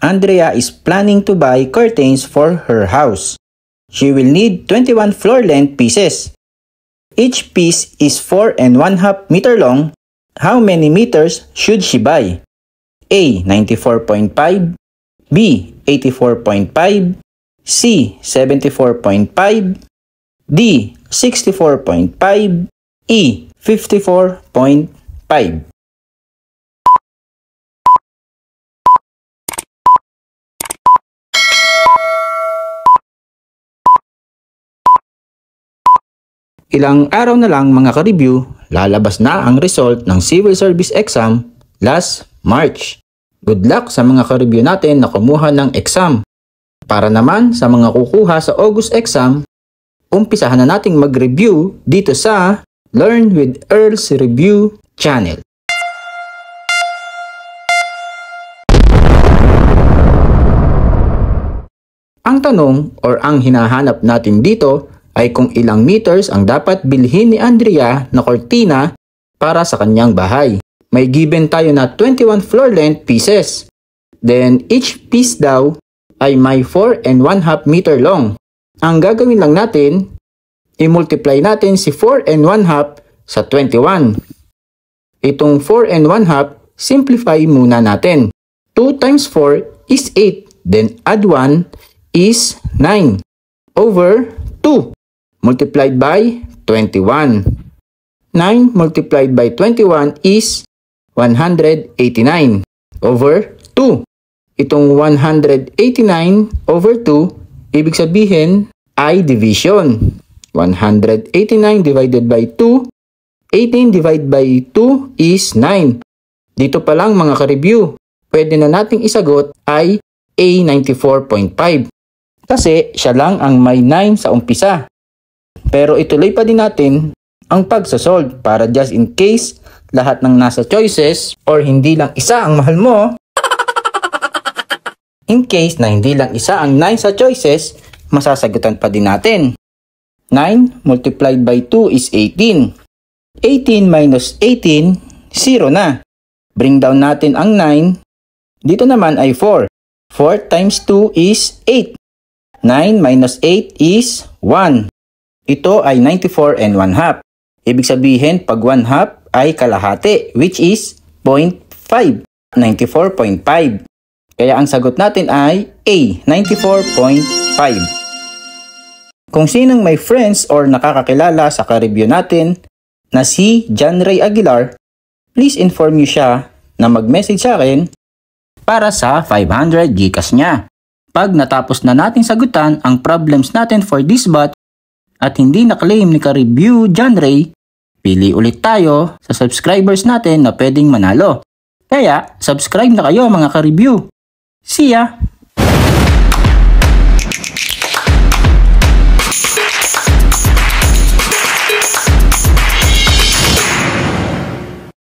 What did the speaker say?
Andrea is planning to buy curtains for her house. She will need 21 floor length pieces. Each piece is 4.5 meter long. How many meters should she buy? A. 94.5, B. 84.5, C. 74.5, D. 64.5, E. 54.5. Ilang araw na lang mga ka-review, lalabas na ang result ng Civil Service exam last March. Good luck sa mga ka-review natin na kumuha ng exam. Para naman sa mga kukuha sa August exam, umpisahan na nating mag-review dito sa Learn with Earl's Review channel. Ang tanong or ang hinahanap natin dito ay kung ilang meters ang dapat bilhin ni Andrea na kortina para sa kanyang bahay. May given tayo na 21 floor length pieces. Then each piece daw ay may 4.5 meter long. Ang gagawin lang natin, i-multiply natin si 4.5 sa 21. Itong 4.5, simplify muna natin. 2 times 4 is 8. Then add 1 is 9 over 2. Multiplied by 21. 9 multiplied by 21 is 189 over 2. Itong 189 over 2, ibig sabihin ay division. 189 divided by 2, 18 divided by 2 is 9. Dito pa lang mga ka-review, pwede na nating isagot ay A 94.5. Kasi siya lang ang may 9 sa umpisa. Pero ituloy pa din natin ang pagsasolve para just in case lahat ng nasa choices or hindi lang isa ang mahal mo. In case na hindi lang isa ang 9 sa choices, masasagutan pa din natin. 9 multiplied by 2 is 18. 18 minus 18, 0 na. Bring down natin ang 9. Dito naman ay 4. 4 times 2 is 8. 9 minus 8 is 1. Ito ay 94.5. Ibig sabihin, pag 1/2 ay kalahati, which is 0.5. 94.5. Kaya ang sagot natin ay A, 94.5. Kung sinong may friends or nakakakilala sa ka-review natin na si John Ray Aguilar, please inform niyo siya na mag-message sa akin para sa 500 GCash niya. Pag natapos na natin sagutan ang problems natin for this batch, at hindi na-claim ni ka-review John Ray, pili ulit tayo sa subscribers natin na pwedeng manalo. Kaya, subscribe na kayo mga ka-review. See ya!